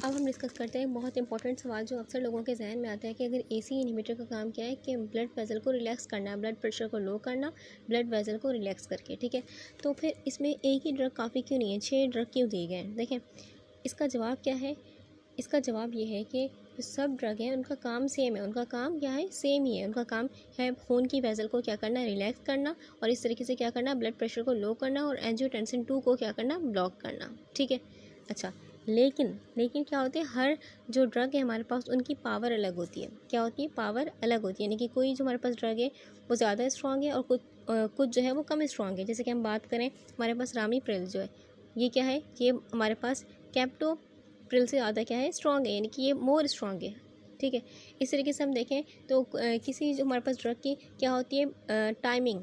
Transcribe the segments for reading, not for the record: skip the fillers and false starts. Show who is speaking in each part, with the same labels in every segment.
Speaker 1: अब हम डिस्कस करते हैं बहुत इंपॉर्टेंट सवाल जो अक्सर लोगों के जहन में आता है कि अगर एसी इनहिबिटर का काम क्या है कि ब्लड वेसल को रिलैक्स करना, ब्लड प्रेशर को लो करना, ब्लड वेसल को रिलैक्स करके, ठीक है। तो फिर इसमें एक ही ड्रग काफ़ी क्यों नहीं है, 6 ड्रग क्यों दिए गए हैं? देखें, इसका जवाब क्या है। इसका जवाब ये है कि जो सब ड्रग हैं उनका काम सेम है, उनका काम क्या है, सेम ही है। उनका काम है खून की वेसल को क्या करना, रिलैक्स करना, और इस तरीके से क्या करना, ब्लड प्रेशर को लो करना, और एंजियोटेंसिन 2 को क्या करना, ब्लॉक करना, ठीक है। अच्छा, लेकिन क्या होते हैं, हर जो ड्रग है हमारे पास उनकी पावर अलग होती है। क्या होती है, पावर अलग होती है, यानी कि कोई जो हमारे पास ड्रग है वो ज़्यादा स्ट्रॉन्ग है और कुछ जो है वो कम स्ट्रॉन्ग है। जैसे कि हम बात करें, हमारे पास रामीप्रिल जो है ये क्या है, ये हमारे पास कैप्टोप्रिल से ज़्यादा क्या है, स्ट्रॉन्ग है, यानी कि ये मोर स्ट्रॉन्ग है, ठीक है। इस तरीके से हम देखें तो किसी जो हमारे पास ड्रग की क्या होती है, टाइमिंग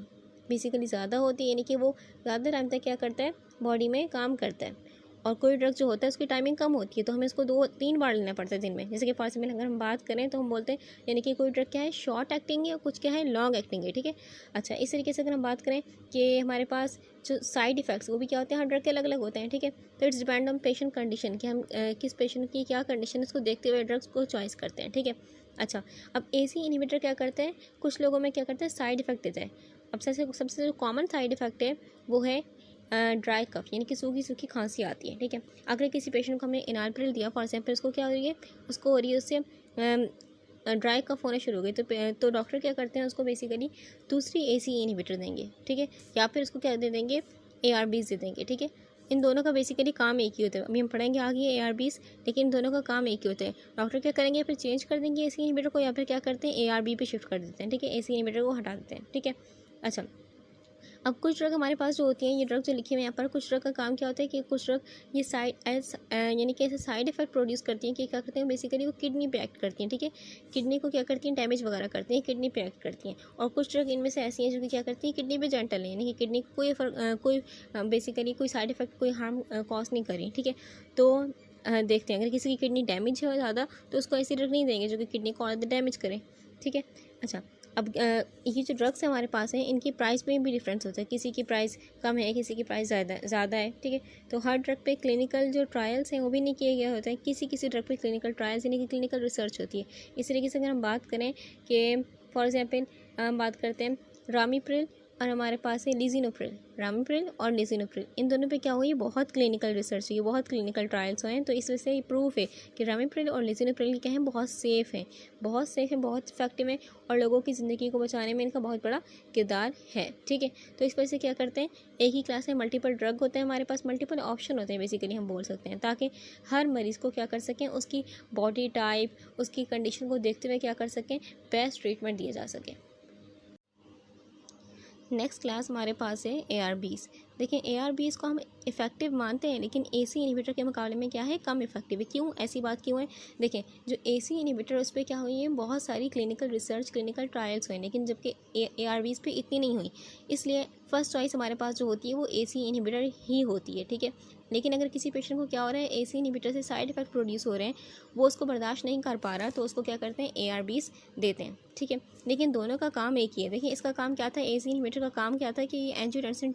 Speaker 1: बेसिकली ज़्यादा होती है, यानी कि वो ज़्यादा टाइम तक क्या करता है, बॉडी में काम करता है। और कोई ड्रग जो होता है उसकी टाइमिंग कम होती है, तो हमें इसको 2-3 बार लेना पड़ता है दिन में। जैसे कि फॉर एग्जाम्पल अगर हम बात करें तो हम बोलते हैं, यानी कि कोई ड्रग क्या है, शॉर्ट एक्टिंग है और कुछ क्या है, लॉन्ग एक्टिंग है, ठीक है। अच्छा, इस तरीके से अगर हम बात करें कि हमारे पास जो साइड इफ़ेक्ट्स वो भी क्या होते हैं, हर ड्रग के अलग अलग होते हैं, ठीक है। तो it's depend on patient condition कि हम किस पेशेंट की क्या कंडीशन है उसको देखते हुए ड्रग्स को चॉइस करते हैं, ठीक है। अच्छा, अब एसी इनहिबिटर क्या करते हैं, कुछ लोगों में क्या करते हैं, साइड इफेक्ट देता है। अब सबसे जो कॉमन साइड इफेक्ट है वो है ड्राई कफ, यानी कि सूखी सूखी खांसी आती है, ठीक है। अगर किसी पेशेंट को हमने इनालप्रिल दिया फॉर एग्जाम्पल, उसको क्या हो रही है, उसको हो रही है उससे ड्राई कफ होना शुरू हो गई, तो डॉक्टर क्या करते हैं, उसको बेसिकली दूसरी एसी इनहिबिटर देंगे, ठीक है, या फिर उसको क्या दे देंगे, ARBs दे देंगे, ठीक है। इन दोनों का बेसिकली काम एक ही होता है। अभी हम पढ़ेंगे आगे ARBs, लेकिन इन दोनों का काम एक ही होता है। डॉक्टर क्या करेंगे, फिर चेंज कर देंगे एसी इनहिबिटर को, या फिर क्या करते हैं, ARB पे शिफ्ट कर देते हैं, ठीक है, एसी इनहिबिटर को हटा देते हैं, ठीक है। अच्छा, अब कुछ ड्रग हमारे पास जो होती हैं, ये ड्रग जो लिखे हुए हैं यहाँ पर, कुछ ड्रग का काम क्या होता है कि कुछ ड्रग ये यानी कि ऐसे साइड इफेक्ट प्रोड्यूस करती हैं कि क्या करते हैं, बेसिकली वो किडनी पे एक्ट करती हैं, ठीक है। किडनी को क्या करती हैं, डैमेज वगैरह करती हैं, किडनी पे एक्ट करती हैं। और कुछ ड्रग इनमें से ऐसी हैं जो कि क्या करती हैं, किडनी पे जेंटल है, यानी कि किडनी को कोई बेसिकली कोई साइड इफेक्ट, कोई हार्म कॉज नहीं करी, ठीक है। तो देखते हैं, अगर किसी की किडनी डैमेज है ज़्यादा तो उसको ऐसी ड्रग नहीं देंगे जो कि किडनी को और डैमेज करे, ठीक है। अच्छा, अब ये जो ड्रग्स हैं हमारे पास हैं, इनकी प्राइस में भी डिफरेंस होता है। किसी की प्राइस कम है, किसी की प्राइस ज़्यादा है, ठीक है। तो हर ड्रग पे क्लिनिकल जो ट्रायल्स हैं वो भी नहीं किए गए होते हैं। किसी ड्रग पे क्लिनिकल ट्रायल्स यानी कि क्लिनिकल रिसर्च होती है। इस तरीके से अगर हम बात करें कि फॉर एग्जाम्पल हम बात करते हैं रामीप्रिल और हमारे पास है लिजिनोप्रिल, रामीप्रिल और लिजिनोप्रिल, इन दोनों पे क्या हुई है, बहुत क्लिनिकल रिसर्च हुई है, बहुत क्लिनिकल ट्रायल्स हुए हैं। तो इस वजह से ये प्रूफ है कि रामीप्रिल और लिजिनोप्रिल क्या है, बहुत सेफ़ हैं, बहुत इफेक्टिव हैं, और लोगों की ज़िंदगी को बचाने में इनका बहुत बड़ा किरदार है, ठीक है। तो इस वजह से क्या करते हैं, एक ही क्लास में मल्टीपल ड्रग होते हैं हमारे पास, मल्टीपल ऑप्शन होते हैं बेसिकली हम बोल सकते हैं, ताकि हर मरीज़ को क्या कर सकें, उसकी बॉडी टाइप, उसकी कंडीशन को देखते हुए क्या कर सकें, बेस्ट ट्रीटमेंट दिया जा सके। नेक्स्ट क्लास हमारे पास है ARBs। देखिए, ARBs को हम इफ़ेक्टिव मानते हैं, लेकिन AC इनहिबिटर के मुकाबले में क्या है, कम इफेक्टिव है। क्यों, ऐसी बात क्यों है? देखें, जो AC इनहिबिटर उस पर क्या हुई है, बहुत सारी क्लिनिकल रिसर्च, क्लिनिकल ट्रायल्स हुए, लेकिन जबकि ARBs पे इतनी नहीं हुई। इसलिए फर्स्ट चॉइस हमारे पास जो होती है वो AC इनहिबिटर ही होती है, ठीक है। लेकिन अगर किसी पेशेंट को क्या हो रहा है, AC इनहिबिटर से साइड इफेक्ट प्रोड्यूस हो रहे हैं, वो उसको बर्दाश्त नहीं कर पा रहा, तो उसको क्या करते हैं, ARBs देते हैं, ठीक है। लेकिन दोनों का काम एक ही है। देखिए, इसका काम क्या था, AC इनहिबिटर का काम क्या था कि ये एंजियोटेंसिन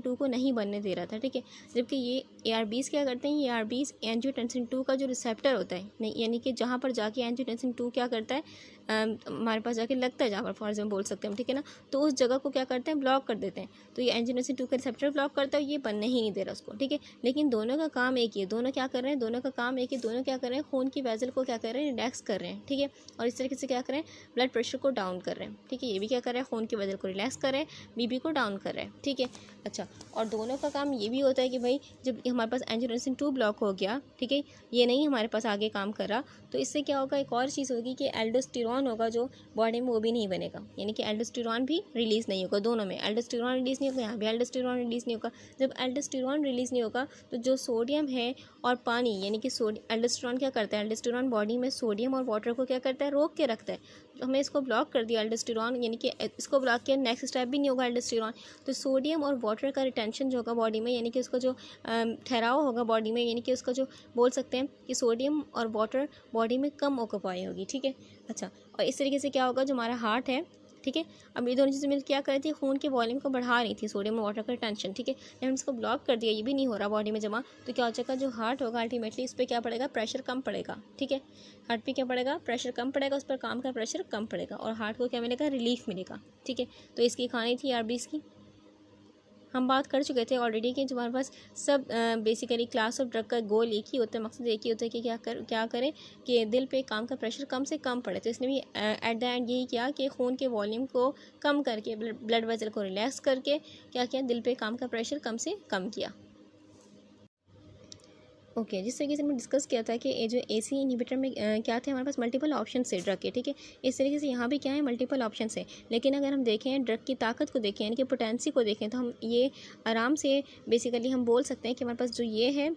Speaker 1: 2 को नहीं बनने दे रहा था, ठीक है। जबकि ये ARBs क्या करते हैं, ये ARBs एंजियोटेंसिन 2 का जो रिसेप्टर होता है, नहीं यानी कि जहाँ पर जाके एंजियोटेंसिन 2 क्या करता है, हमारे पास जाके लगता है, जहाँ पर फॉर एग्जाम्पल बोल सकते हैं, ठीक है ना, तो उस जगह को क्या करते हैं, ब्लॉक कर देते हैं। तो ये एंजियोटेंसिन 2 का रिसेप्टर ब्लॉक करता है, ये बनने ही नहीं दे रहा उसको, ठीक है। लेकिन दोनों का काम एक ही है, दोनों क्या कर रहे हैं, दोनों का काम एक ही, दोनों क्या कर रहे हैं, खून की वेसल को क्या कर रहे हैं, रिलैक्स कर रहे हैं, ठीक है। और इस तरीके से क्या कर रहे हैं, ब्लड प्रेशर को डाउन कर रहे हैं, ठीक है। ये भी क्या कर रहे हैं, खून की वेसल को रिलैक्स कर रहे हैं, BP को डाउन कर रहे हैं, ठीक है। अच्छा, और दोनों का काम ये भी होता है कि भाई जब हमारे पास एंजियोटेंसिन 2 ब्लॉक हो गया, ठीक है, ये नहीं हमारे पास आगे काम कर रहा, तो इससे क्या होगा, एक और चीज़ होगी कि एल्डोस्टेरॉन होगा जो बॉडी में, वो भी नहीं बनेगा, यानी कि एल्डोस्टेरॉन भी रिलीज़ नहीं होगा। दोनों में एल्डोस्टेरॉन रिलीज़ नहीं होगा, यहाँ भी एल्डोस्टेरॉन रिलीज़ नहीं होगा। जब एल्डोस्टेरॉन रिलीज़ नहीं होगा तो जो सोडियम है और पानी, यानी कि एल्डोस्टेरॉन क्या करता है, एल्डोस्टेरॉन बॉडी में सोडियम और वाटर को क्या करता है, रोक के रखता है। हमें इसको ब्लॉक कर दिया एल्डोस्टेरॉन, यानी कि इसको ब्लॉक किया, नेक्स्ट स्टेप भी नहीं होगा एल्डोस्टेरॉन, तो सोडियम और वाटर का रिटेंशन जो होगा बॉडी में, यानी कि उसका जो ठहराव होगा बॉडी में, यानी कि उसका जो बोल सकते हैं कि सोडियम और वाटर बॉडी में कम ऑक्यूपाई होगी, ठीक है। अच्छा, और इस तरीके से क्या होगा, जो हमारा हार्ट है, ठीक है। अब ये दोनों चीज़ें मिल क्या कर रही थी, खून के वॉल्यूम को बढ़ा रही थी, सोडियम और वाटर का टेंशन, ठीक है। जब हम इसको ब्लॉक कर दिया, ये भी नहीं हो रहा बॉडी में जमा, तो क्या हो जाएगा, जो हार्ट होगा अल्टीमेटली इस पर क्या पड़ेगा, प्रेशर कम पड़ेगा, ठीक है। हार्ट पे क्या पड़ेगा, प्रेशर कम पड़ेगा, उस पर काम का प्रेशर कम पड़ेगा और हार्ट को क्या मिलेगा, रिलीफ मिलेगा, ठीक है। तो इसकी कहानी थी ARBs की। हम बात कर चुके थे ऑलरेडी कि जो हमारे पास सब बेसिकली क्लास ऑफ ड्रग का गोल एक ही होता है, मकसद एक ही होता है कि क्या करें कि दिल पे काम का प्रेशर कम से कम पड़े। तो इसने भी एट द एंड यही किया कि खून के वॉल्यूम को कम करके, ब्लड वेसल को रिलैक्स करके क्या किया, दिल पे काम का प्रेशर कम से कम किया। ओके जिस तरीके से हमने डिस्कस किया था कि ये जो AC इनहिबिटर में क्या थे, हमारे पास मल्टीपल ऑप्शन से ड्रग के, ठीक है। इस तरीके से यहाँ भी क्या है, मल्टीपल ऑप्शन है। लेकिन अगर हम देखें ड्रग की ताकत को देखें, यानी कि पोटेंसी को देखें, तो हम ये आराम से बेसिकली हम बोल सकते हैं कि हमारे पास जो ये है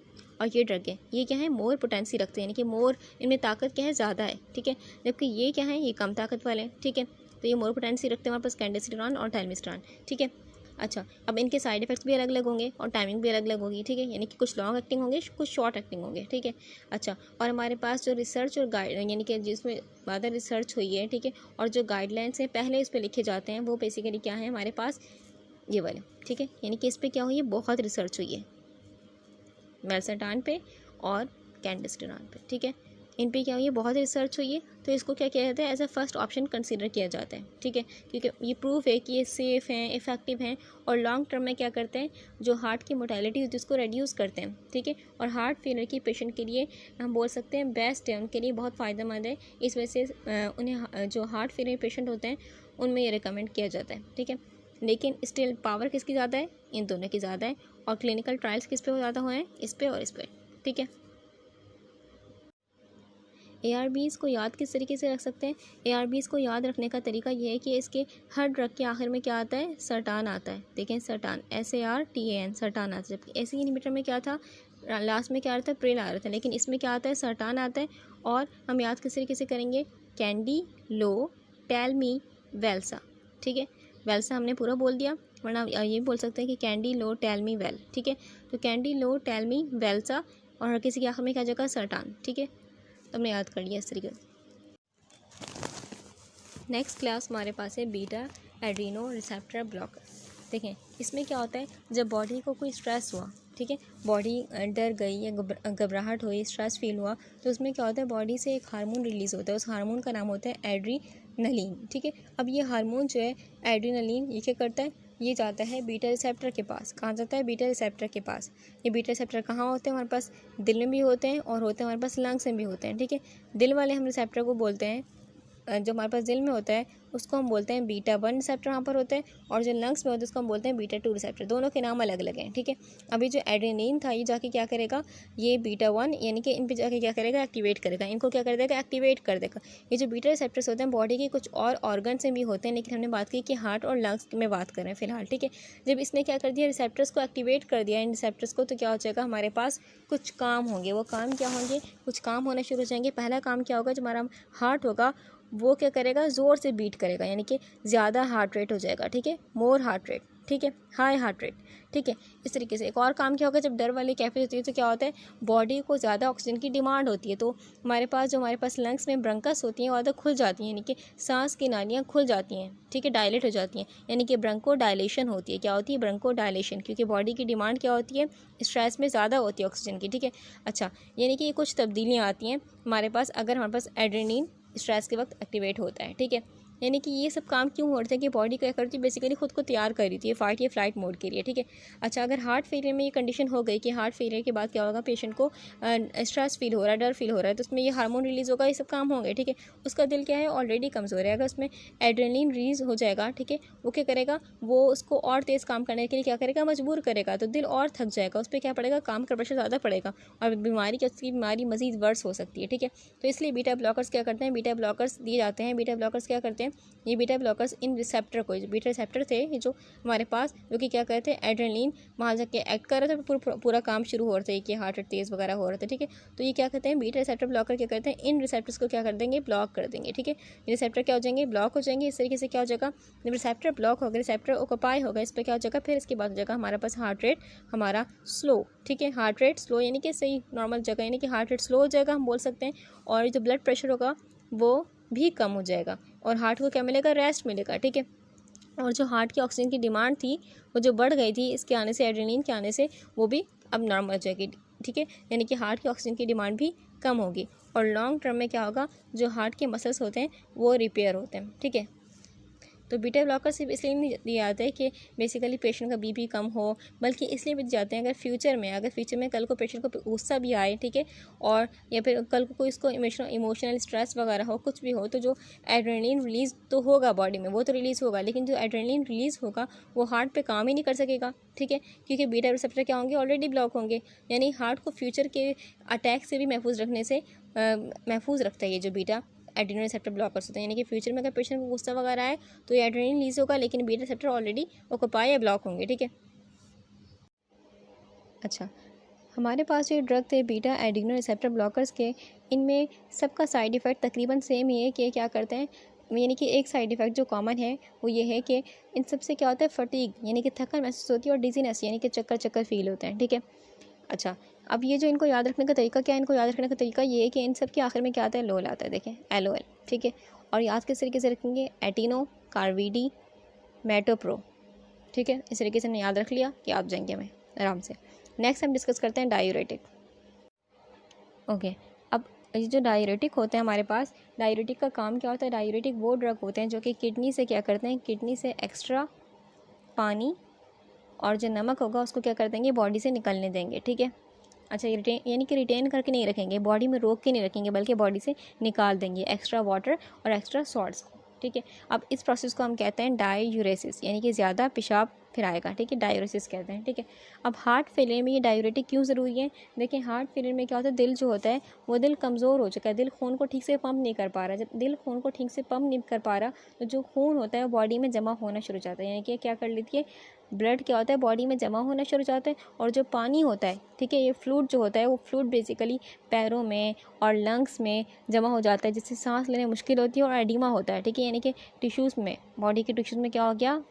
Speaker 1: और ये ड्रग है, ये क्या है, मोर पोटेंसी रखते हैं, यानी कि मोर, इनमें ताकत क्या है, ज़्यादा है, ठीक है। जबकि ये क्या है, ये कम ताकत वाले हैं, ठीक है। तो ये मोर पोटेंसी रखते हैं हमारे पास कैंडेसिटिरॉन और टाइलमिस्ट्रान, ठीक है। अच्छा, अब इनके साइड इफेक्ट्स भी अलग अलग होंगे और टाइमिंग भी अलग अलग होगी, ठीक है। यानी कि कुछ लॉन्ग एक्टिंग होंगे, कुछ शॉर्ट एक्टिंग होंगे, ठीक है। अच्छा, और हमारे पास जो रिसर्च और गाइड, यानी कि जिसमें ज़्यादा रिसर्च हुई है, ठीक है, और जो गाइडलाइंस हैं पहले इस पर लिखे जाते हैं, वो बेसिकली क्या है हमारे पास, ये वाले, ठीक है। यानी कि इस पर क्या हुई है, बहुत रिसर्च हुई है, वेल्सरटान पे और कैंडेसिटिरॉन पे, ठीक है। इन पे क्या हुई है, बहुत रिसर्च हुई है, तो इसको क्या किया जाता है, as a first option consider किया जाता है, ठीक है। क्योंकि ये प्रूफ है कि ये सेफ़ हैं, इफ़ेक्टिव हैं और लॉन्ग टर्म में क्या करते हैं, जो हार्ट की मोर्टेलिटी होती है उसको रेड्यूस करते हैं, ठीक है। और हार्ट फेलियर की पेशेंट के लिए हम बोल सकते हैं बेस्ट है, उनके लिए बहुत फ़ायदेमंद है। इस वजह से उन्हें जो हार्ट फेलियर पेशेंट होते हैं उनमें ये रिकमेंड किया जाता है, ठीक है। लेकिन स्टिल पावर किसकी ज़्यादा है, इन दोनों की ज़्यादा है। और क्लिनिकल ट्रायल्स किस पे ज़्यादा हुए हैं, इस पे और इस पे, ठीक है। ARBs को याद किस तरीके से रख सकते हैं, ARBs को याद रखने का तरीका यह है कि इसके हर ड्रग के आखिर में क्या आता है, सर्टान आता है। देखें सर्टान, SARTAN, सर्टान आता है। जबकि AC इनहिबिटर में क्या था, लास्ट में क्या आ रहा था, प्रेल आ रहा था, लेकिन इसमें क्या आता है, सर्टान आता है। और हम याद किस तरीके से करेंगे, कैंडी लो टेलमी वेल्सा, ठीक है। वेल्सा हमने पूरा बोल दिया, वरना ये बोल सकते हैं कि कैंडी लो टेलमी वेल, ठीक है। तो कैंडी लो टेलमी वेल्सा और हर किसी के आखिर में क्या जगह, सर्टान, ठीक है। हमने याद कर लिया इस तरीके से। नेक्स्ट क्लास हमारे पास है बीटा एड्रीनो रिसेप्टर ब्लॉकर। देखें इसमें क्या होता है, जब बॉडी को कोई स्ट्रेस हुआ, ठीक है, बॉडी डर गई या घबराहट हुई, स्ट्रेस फील हुआ, तो उसमें क्या होता है, बॉडी से एक हार्मोन रिलीज़ होता है, उस हार्मोन का नाम होता है एड्रीनलिन, ठीक है। अब ये हार्मोन जो है एड्रीनलिन, ये क्या करता है, ये जाता है बीटा रिसेप्टर के पास। कहाँ जाता है, बीटा रिसेप्टर के पास। ये बीटा रिसेप्टर कहाँ होते हैं, हमारे पास दिल में भी होते हैं और होते हैं हमारे पास लंग्स में भी होते हैं, ठीक है। दिल वाले हम रिसेप्टर को बोलते हैं, जो हमारे पास दिल में होता है उसको हम बोलते हैं बीटा 1 रिसेप्टर वहाँ पर होता है, और जो लंग्स में होता है उसको हम बोलते हैं बीटा 2 रिसेप्टर। दोनों के नाम अलग अलग हैं, ठीक है। अभी जो एड्रेनलिन था ये जाके क्या करेगा, ये बीटा 1 यानी कि इन पे जाके क्या करेगा, एक्टिवेट करेगा, इनको क्या कर देगा, एक्टिवेट कर देगा। ये जो बीटा रिसेप्टर्स होते हैं बॉडी के कुछ और ऑर्गन से भी होते हैं, लेकिन हमने बात की कि हार्ट और लंग्स में बात कर रहे हैं फिलहाल, ठीक है। जब इसने क्या कर दिया, रिसेप्टर्स को एक्टिवेट कर दिया इन रिसेप्टर्स को, तो क्या हो जाएगा, हमारे पास कुछ काम होंगे। वो काम क्या होंगे, कुछ काम होना शुरू हो जाएंगे। पहला काम क्या होगा, जो हमारा हार्ट होगा वो क्या करेगा, ज़ोर से बीट करेगा, यानी कि ज़्यादा हार्ट रेट हो जाएगा, ठीक है, मोर हार्ट रेट, ठीक है, हाई हार्ट रेट, ठीक है। इस तरीके से एक और काम क्या होगा, जब डर वाली कैफे होती है तो क्या होता है, बॉडी को ज़्यादा ऑक्सीजन की डिमांड होती है, तो हमारे पास लंग्स में ब्रंकस होती हैं, ज़्यादा खुल जाती हैं, यानी कि सांस की नालियाँ खुल जाती हैं, ठीक है, डायलेट हो जाती हैं, यानी कि ब्रंको डायलेशन होती है। क्या होती है, ब्रंको डायलेशन, क्योंकि बॉडी की डिमांड क्या होती है, स्ट्रेस में ज़्यादा होती है ऑक्सीजन की, ठीक है। अच्छा, यानी कि ये कुछ तब्दीलियाँ आती हैं हमारे पास अगर हमारे पास एड्रेनलिन स्ट्रेस के वक्त एक्टिवेट होता है, ठीक है। यानी कि ये सब काम क्यों हो रहा था कि बॉडी क्या करती है, बेसिकली खुद को तैयार कर रही थी फाइट या फ्लाइट मोड के लिए, ठीक है। अच्छा, अगर हार्ट फेलियर में ये कंडीशन हो गई कि हार्ट फेलियर के बाद क्या होगा, पेशेंट को स्ट्रेस फील हो रहा है, डर फील हो रहा है, तो उसमें ये हार्मोन रिलीज़ होगा, ये सब काम होंगे, ठीक है। उसका दिल क्या है, ऑलरेडी कमज़ोर है, अगर उसमें एड्रेनलिन रिलीज़ हो जाएगा, ठीक है, वो क्या करेगा, वो उसको और तेज़ काम करने के लिए क्या करेगा, मजबूर करेगा, तो दिल और थक जाएगा, उस पर क्या पड़ेगा, काम का प्रेशर ज़्यादा पड़ेगा और उसकी बीमारी मज़ीद वर्स हो सकती है, ठीक है। तो इसलिए बीटा ब्लॉकर्स क्या करते हैं, बीटा ब्लॉकर्स दिए जाते हैं। बीटा ब्लॉकर्स क्या करते हैं, ये बीटा ब्लॉकर्स इन रिसेप्टर को, जो बीटा रिसेप्टर थे ये जो हमारे पास, जो कि क्या करते हैं, एड्रेनलिन वहाँ जाके एक्ट कर रहे थे, पूरा काम शुरू हो रहा था कि हार्ट रेट तेज़ वगैरह हो रहा था, ठीक है। तो ये क्या कहते हैं, बीटा रिसेप्टर ब्लॉकर क्या करते हैं, इन रिसेप्टर्स को क्या कर देंगे, ब्लॉक कर देंगे, ठीक है। ये रिसेप्टर क्या हो जाएंगे, ब्लॉक हो जाएंगे। इस तरीके से क्या हो जाएगा, जब रिसेप्टर ब्लॉक होगा, रिसेप्टर ऑक्यूपाई होगा, इस पर क्या हो जाएगा, फिर इसके बाद हो जाएगा हमारे पास हार्ट रेट हमारा स्लो, ठीक है। हार्ट रेट स्लो यानी कि सही नॉर्मल जगह, यानी कि हार्ट रेट स्लो हो जाएगा हम बोल सकते हैं। और जो ब्लड प्रेशर होगा वो भी कम हो जाएगा और हार्ट को क्या मिलेगा, रेस्ट मिलेगा, ठीक है। और जो हार्ट की ऑक्सीजन की डिमांड थी वो जो बढ़ गई थी इसके आने से, एड्रेनलिन के आने से, वो भी अब नॉर्मल हो जाएगी, ठीक है। यानी कि हार्ट की ऑक्सीजन की डिमांड भी कम होगी और लॉन्ग टर्म में क्या होगा, जो हार्ट के मसल्स होते हैं वो रिपेयर होते हैं, ठीक है। तो बीटा ब्लॉकर सिर्फ इसलिए नहीं दिए जाते हैं कि बेसिकली पेशेंट का बीपी कम हो, बल्कि इसलिए भी दिए जाते हैं अगर फ्यूचर में कल को पेशेंट को गुस्सा भी आए, ठीक है, और या फिर कल को कोई इसको इमोशनल स्ट्रेस वगैरह हो, कुछ भी हो, तो जो एड्रेनलिन रिलीज़ तो होगा बॉडी में, वो तो रिलीज़ होगा, लेकिन जो एड्रेनलिन रिलीज़ होगा वो हार्ट पे काम ही नहीं कर सकेगा, ठीक है, क्योंकि बीटा रिसेप्टर क्या होंगे, ऑलरेडी ब्लॉक होंगे। यानी हार्ट को फ्यूचर के अटैक से भी महफूज रखने से महफूज रखता है ये जो बीटा एड्रेनल रिसेप्टर ब्लॉकर्स होते हैं। यानी कि फ्यूचर में अगर पेशेंट को गुस्सा वगैरह आए तो ये एड्रेनलिन रिलीज होगा, लेकिन बीटा रिसेप्टर ऑलरेडी ऑक्यूपाई या ब्लॉक होंगे, ठीक है। अच्छा, हमारे पास जो ड्रग थे बीटा एड्रेनल रिसेप्टर ब्लॉकर्स के, इनमें सबका साइड इफ़ेक्ट तकरीबन सेम ही है कि क्या करते हैं, यानी कि एक साइड इफ़ेक्ट जो कॉमन है वो ये है कि इन सबसे क्या होता है, फटीग यानी कि थकन महसूस होती है और डिजीनेस यानी कि चक्कर चक्कर फील होते हैं, ठीक है। अच्छा, अब ये जो इनको याद रखने का तरीका क्या है, इनको याद रखने का तरीका ये है कि इन सब के आखिर में क्या आता है, लोल आता है, देखें LOL, ठीक है। और याद किस तरीके से रखेंगे, एटिनो कार्विडी मेटोप्रो, ठीक है। इस तरीके से हमने याद रख लिया कि याद जाएंगे हमें आराम से। नेक्स्ट हम डिस्कस करते हैं डायूरेटिक। ओके, अब ये जो डायूरेटिक होते हैं हमारे पास, डायूरेटिक का काम क्या होता है, डायूरेटिक वो ड्रग होते हैं जो कि किडनी से क्या करते हैं, किडनी से एक्स्ट्रा पानी और जो नमक होगा उसको क्या कर देंगे, बॉडी से निकलने देंगे, ठीक है। अच्छा, ये रिटेन यानी कि रिटेन करके नहीं रखेंगे, बॉडी में रोक के नहीं रखेंगे, बल्कि बॉडी से निकाल देंगे एक्स्ट्रा वाटर और एक्स्ट्रा सॉल्ट्स को, ठीक है। अब इस प्रोसेस को हम कहते हैं डायूरेसिस, यानी कि ज़्यादा पेशाब फिर आएगा, ठीक है, डायूरेसिस कहते हैं, ठीक है। अब हार्ट फेलियर में ये डायूरेटिक क्यों ज़रूरी है, देखिए हार्ट फेलियर में क्या होता है, दिल जो होता है वो दिल कमज़ोर हो चुका है, दिल खून को ठीक से पंप नहीं कर पा रहा। जब दिल खून को ठीक से पंप नहीं कर पा रहा तो जो खून होता है वो बॉडी में जमा होना शुरू हो जाता है, यानी कि क्या कर लेती है, ब्लड क्या होता है बॉडी में जमा होना शुरू हो जाता है। और जो पानी होता है, ठीक है, ये फ्लूइड जो होता है वो फ्लूइड बेसिकली पैरों में और लंग्स में जमा हो जाता है, जिससे सांस लेने मुश्किल होती है और एडिमा होता है, ठीक है। यानी कि टिश्यूज़ में, बॉडी के टिश्यूज़ में क्या हो गया,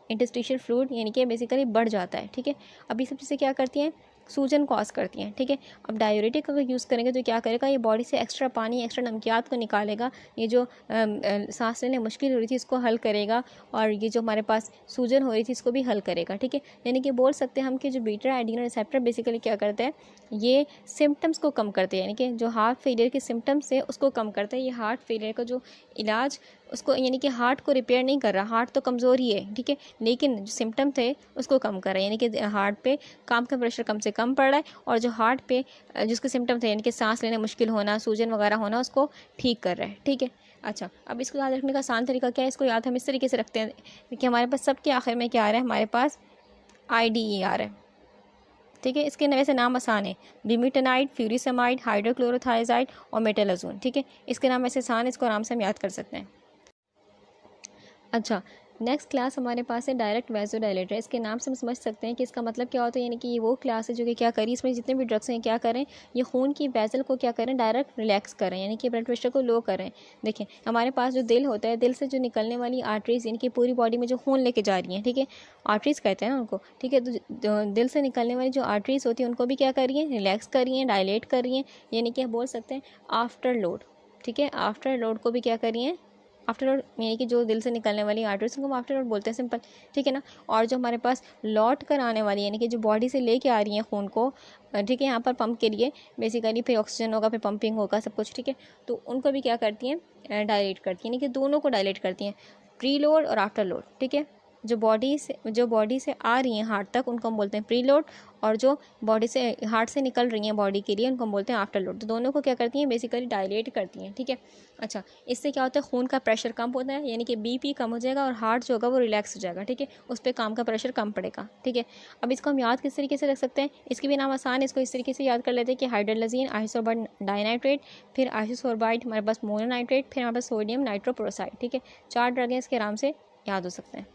Speaker 1: इंटरस्टिशियल फ्लूइड यानी कि बेसिकली बढ़ जाता है, ठीक है। अब ये सब चीज़ें क्या करती हैं, सूजन कॉज करती हैं, ठीक है। अब डायूरेटिक अगर यूज़ करेंगे तो क्या करेगा, ये बॉडी से एक्स्ट्रा पानी, एक्स्ट्रा नमकियात को निकालेगा, ये जो सांस लेने मुश्किल हो रही थी इसको हल करेगा, और ये जो हमारे पास सूजन हो रही थी इसको भी हल करेगा, ठीक है। यानी कि बोल सकते हैं हम कि जो बीटा एड्रेनल रिसेप्टर बेसिकली क्या करता है, ये सिम्टम्स को कम करते हैं, यानी कि जो हार्ट फेलियर के सिम्टम्स है उसको कम करता है। ये हार्ट फेलियर का जो इलाज उसको, यानी कि हार्ट को रिपेयर नहीं कर रहा, हार्ट तो कमज़ोर ही है, ठीक है, लेकिन जो सिम्टम थे उसको कम कर रहा है, यानी कि हार्ट पे काम का प्रेशर कम से कम पड़ रहा है, और जो हार्ट पे जिसके सिम्टम थे यानी कि सांस लेने मुश्किल होना, सूजन वगैरह होना, उसको ठीक कर रहा है, ठीक है। अच्छा, अब इसको याद रखने का आसान तरीका क्या है, इसको याद हम इस तरीके से रखते हैं कि हमारे पास सबके आखिर में क्या आ रहा है, हमारे पास IDE आ रहा है, ठीक है। इसके वैसे नाम आसान है, बिमिटनाइड, फ्यूरिसमाइड, हाइड्रोक्लोरोथाइजाइड और मेटालाजोन, ठीक है। इसके नाम ऐसे आसान है, इसको आराम से हम याद कर सकते हैं। अच्छा, नेक्स्ट क्लास हमारे पास है डायरेक्ट वैसोडाइलेटर। इसके नाम से हम समझ सकते हैं कि इसका मतलब क्या होता है, यानी कि ये वो क्लास है जो कि क्या करी, इसमें जितने भी ड्रग्स हैं क्या करें, ये खून की वैसल को क्या करें, डायरेक्ट रिलैक्स करें, यानी कि ब्लड प्रेशर को लो करें। देखें हमारे पास जो दिल होता है, दिल से जो निकलने वाली आर्टरीज, यानी कि पूरी बॉडी में जो खून लेके जा रही हैं, ठीक है, आर्टरीज कहते हैं ना उनको, ठीक है। तो दिल से निकलने वाली जो आर्टरीज होती है उनको भी क्या करिए, रिलैक्स करिए, डायलेट करिए, यानी कि बोल सकते हैं आफ्टर लोड, ठीक है, आफ्टर लोड को भी क्या करिए, आफ्टर लोड, यानी कि जो दिल से निकलने वाली आर्टरीज उनको हम आफ्टर लोड बोलते हैं, सिंपल, ठीक है ना। और जो हमारे पास लौट कर आने वाली, यानी कि जो बॉडी से लेके आ रही हैं खून को, ठीक है, यहाँ पर पंप के लिए बेसिकली, फिर ऑक्सीजन होगा, फिर पंपिंग होगा, सब कुछ, ठीक है, तो उनको भी क्या करती हैं, डायलेट करती हैं, यानी कि दोनों को डायलेट करती हैं, प्री लोड और आफ्टर लोड, ठीक है। जो बॉडी से आ रही हैं हार्ट तक उनको हम बोलते हैं प्री लोड, और जो बॉडी से, हार्ट से निकल रही हैं बॉडी के लिए, उनको हम बोलते हैं आफ्टर लोड। तो दोनों को क्या करती हैं, बेसिकली डायलेट करती हैं, ठीक है। अच्छा, इससे क्या होता है, खून का प्रेशर कम होता है, यानी कि BP कम हो जाएगा और हार्ट जो होगा वो रिलैक्स हो जाएगा, ठीक है, उस पर काम का प्रेशर कम पड़ेगा, ठीक है। अब इसको हम याद किस तरीके से रख सकते हैं, इसके भी नाम आसान है, इसको इस तरीके से याद कर लेते हैं कि हाइड्रोलजीन, आइसोसोर्बाइड डाइनाइट्रेट, फिर आइसोसोर्बाइड हमारे पास मोनोनाइट्रेट, फिर हमारे पास सोडियम नाइट्रोक्लोराइड, ठीक है, 4 ड्रग हैं, इसके आराम से याद हो सकते हैं।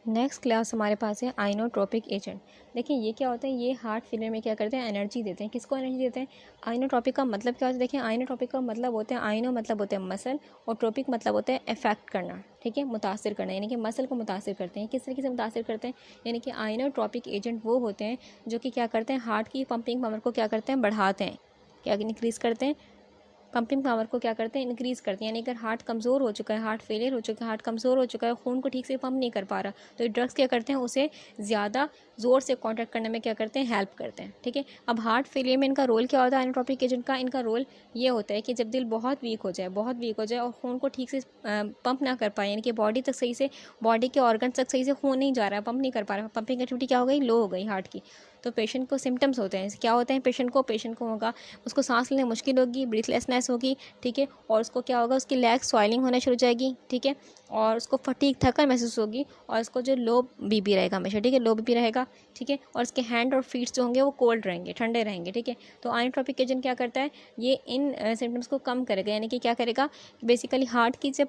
Speaker 1: नेक्स्ट क्लास हमारे पास है आइनोट्रोपिक एजेंट। देखिए ये क्या होता है, ये हार्ट फेलियर में क्या करते हैं, एनर्जी देते हैं। किसको एनर्जी देते हैं, आइनोट्रोपिक का मतलब क्या होता है, देखिए आइनोट्रोपिक का मतलब होता है, आइनो मतलब होता है मसल, और ट्रोपिक मतलब होता है इफेक्ट करना, ठीक है, मुतासिर करना, यानी कि मसल को मुतासिर करते हैं। किस तरीके से मुतासिर करते हैं, यानी कि आइनोट्रोपिक एजेंट वो होते हैं जो कि क्या करते हैं, हार्ट की पंपिंग पावर को क्या करते हैं, बढ़ाते हैं, क्या इंक्रीज़ करते हैं, पंपिंग पावर को क्या करते हैं, इंक्रीज़ करते हैं। यानी अगर हार्ट कमज़ोर हो चुका है, हार्ट फेलियर हो चुका है, हार्ट कमज़ोर हो चुका है, खून को ठीक से पंप नहीं कर पा रहा, तो ये ड्रग्स क्या करते हैं, उसे ज़्यादा ज़ोर से कॉन्ट्रैक्ट करने में क्या करते हैं, हेल्प करते हैं। ठीक है, अब हार्ट फेलियर में इनका रोल क्या होता है, आइनोट्रोपिक एजेंट का? इनका रोल ये होता है कि जब दिल बहुत वीक हो जाए और खून को ठीक से पंप ना कर पाए, यानी कि बॉडी तक सही से, बॉडी के ऑर्गन तक सही से खून नहीं जा रहा है, पंप नहीं कर पा रहा है, पंपिंग एक्टिविटी क्या हो गई, लो हो गई हार्ट की, तो पेशेंट को सिम्टम्स होते हैं। क्या होते हैं पेशेंट को होगा, उसको सांस लेने मुश्किल होगी, ब्रीथलेसनेस होगी। ठीक है, और उसको क्या होगा, उसकी लेग स्वेलिंग होना शुरू हो जाएगी। ठीक है, और उसको फटीग, थकन महसूस होगी, और उसको जो लो बीपी रहेगा हमेशा। ठीक है, लो बीपी रहेगा। ठीक है, और उसके हैंड और फीट जो होंगे वो कोल्ड रहेंगे, ठंडे रहेंगे। ठीक है, तो आइनोट्रोपिक एजेंट क्या करता है, ये इन सिम्टम्स को कम करेगा, यानी कि क्या करेगा, बेसिकली हार्ट की जब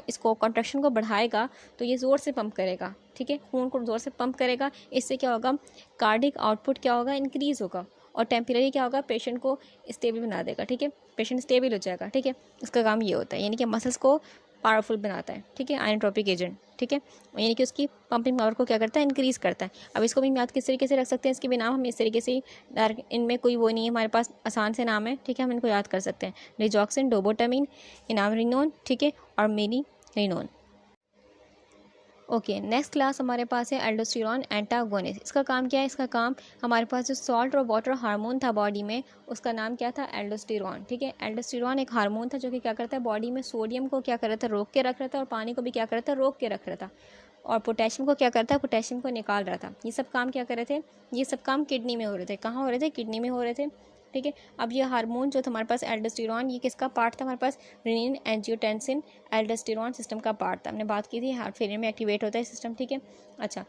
Speaker 1: इसको कॉन्ट्रैक्शन को बढ़ाएगा तो ये ज़ोर से पंप करेगा। ठीक है, खून को ज़ोर से पंप करेगा। इससे क्या होगा, कार्डिक आउटपुट क्या होगा, इंक्रीज़ होगा, और टेम्परेरी क्या होगा, पेशेंट को स्टेबल बना देगा। ठीक है, पेशेंट स्टेबल हो जाएगा। ठीक है, इसका काम ये होता है, यानी कि मसल्स को पावरफुल बनाता है। ठीक है, आइनोट्रोपिक एजेंट। ठीक है, यानी कि उसकी पंपिंग पावर को क्या करता है, इंक्रीज़ करता है। अब इसको भी याद किस तरीके से रख सकते हैं, इसके भी नाम हम इस तरीके से डायरेक्ट, इनमें कोई वो नहीं है हमारे पास, आसान से नाम है। ठीक है, हम इनको याद कर सकते हैं, डिजॉक्सिन, डोबोटामिन, इनामरिनोन, ठीक है, और मिनीरिनोन। ओके, नेक्स्ट क्लास हमारे पास है एल्डोस्टेरॉन एंटागोनिस्ट। इसका काम क्या है, इसका काम हमारे पास जो सॉल्ट और वाटर हार्मोन था बॉडी में, उसका नाम क्या था, एल्डोस्टेरॉन। ठीक है, एल्डोस्टेरॉन एक हार्मोन था जो कि क्या करता है, बॉडी में सोडियम को क्या कर रहा था, रोक के रख रहा था, और पानी को भी क्या कर रहा था, रोक के रख रहा था, और पोटेशियम को क्या करता है, पोटेशियम को निकाल रहा था। ये सब काम क्या कर रहे थे, ये सब काम किडनी में हो रहे थे। कहाँ हो रहे थे, किडनी में हो रहे थे। ठीक है, अब ये हार्मोन जो था हमारे पास एल्डोस्टेरॉन, ये किसका पार्ट था हमारे पास, रेनिन एंजियोटेंसिन एल्डोस्टेरॉन सिस्टम का पार्ट था। हमने बात की थी हार्ट फेलियर में एक्टिवेट होता है सिस्टम। ठीक है, अच्छा,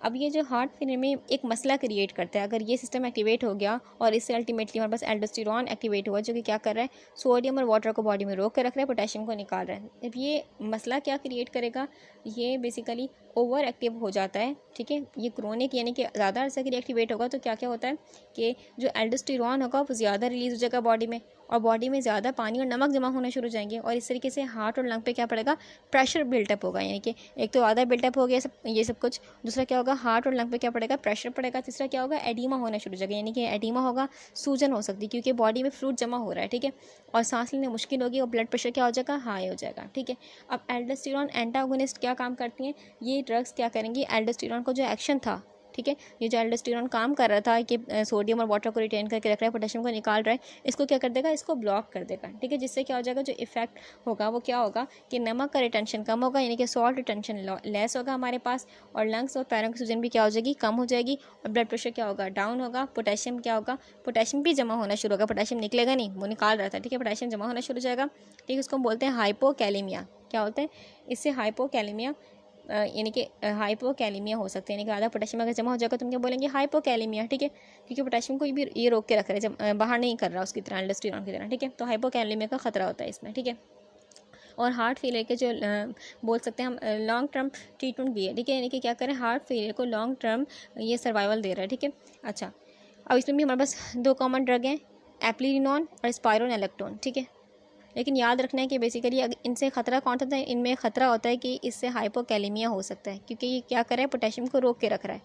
Speaker 1: अब ये जो हार्ट फेलियर में एक मसला क्रिएट करता है, अगर ये सिस्टम एक्टिवेट हो गया और इससे अल्टीमेटली हमारे पास एल्डोस्टेरॉन एक्टिवेट हुआ, जो कि क्या कर रहा है, सोडियम और वाटर को बॉडी में रोक कर रख रहा है, पोटेशियम को निकाल रहा है। अब ये मसला क्या क्रिएट करेगा, ये बेसिकली ओवर एक्टिव हो जाता है। ठीक है, ये क्रोनिक यानी कि ज़्यादा अर्से के लिए एक्टिवेट होगा, तो क्या क्या होता है कि जो एल्डोस्टेरॉन होगा वो ज़्यादा रिलीज हो जाएगा बॉडी में, और बॉडी में ज़्यादा पानी और नमक जमा होना शुरू हो जाएंगे, और इस तरीके से हार्ट और लंग पे क्या पड़ेगा, प्रेशर बिल्टअप होगा। यानी कि एक तो ज़्यादा बिल्टअप हो गया ये सब कुछ, दूसरा क्या होगा, हार्ट और लंग पे क्या पड़ेगा, प्रेशर पड़ेगा, तीसरा क्या होगा, एडीमा होना शुरू हो जाएगा। यानी कि एडीमा होगा, सूजन हो सकती है, क्योंकि बॉडी में फ्लूइड जमा हो रहा है। ठीक है, और सांस लेने मुश्किल होगी, और ब्लड प्रेशर क्या हो जाएगा, हाई हो जाएगा। ठीक है, अब एल्डोस्टेरॉन एंटागोनिस्ट क्या काम करती हैं, ये ड्रग्स क्या करेंगी, एल्डोस्टेरॉन को जो एक्शन था, ठीक है, ये जो एल्डोस्टेरॉन काम कर रहा था कि सोडियम और वाटर को रिटेन करके रख रहा है, पोटेशियम को निकाल रहा है, इसको क्या कर देगा, इसको ब्लॉक कर देगा। ठीक है, जिससे क्या हो जाएगा, जो इफेक्ट होगा वो क्या होगा कि नमक का रिटेंशन कम होगा, यानी कि सॉल्ट रिटेंशन लेस होगा हमारे पास, और लंग्स और पैरों की सूजन भी क्या हो जाएगी, कम हो जाएगी, और ब्लड प्रेशर क्या होगा, डाउन होगा। पोटेशियम क्या होगा, पोटेशियम भी जमा होना शुरू होगा, पोटेशियम निकलेगा नहीं, वो निकाल रहा था। ठीक है, पोटेशियम जमा होना शुरू हो जाएगा। ठीक है, उसको हम बोलते हैं हाइपोकैलेमिया। क्या होता है, इससे हाइपोकैलेमिया यानी कि हाइपोकैलेमिया हो सकते हैं, यानी कि आधा पोटेशियम अगर जमा हो जाएगा तो हम क्या बोलेंगे, हाइपोकैलेमिया। ठीक है, क्योंकि पोटेशियम को भी ये रोक के रख रहा है, जब बाहर नहीं कर रहा उसकी तरह, एल्डोस्टेरॉन की तरह। ठीक है, तो हाइपोकैलेमिया का खतरा होता है इसमें। ठीक है, और हार्ट फेलियर के जो बोल सकते हैं हम लॉन्ग टर्म ट्रीटमेंट भी है। ठीक है, यानी कि क्या करें, हार्ट फेलियर को लॉन्ग टर्म ये सर्वाइवल दे रहा है। ठीक है, अच्छा, अब इसमें भी हमारे पास दो कॉमन ड्रग हैं, एप्लीरिनोन और स्पाइरोनेलेक्टोन। ठीक है, लेकिन याद रखना है कि बेसिकली इनसे खतरा कौन सा है, इनमें खतरा होता है कि इससे हाइपोकैलेमिया हो सकता है, क्योंकि ये क्या कर रहा है, पोटेशियम को रोक के रख रहा है।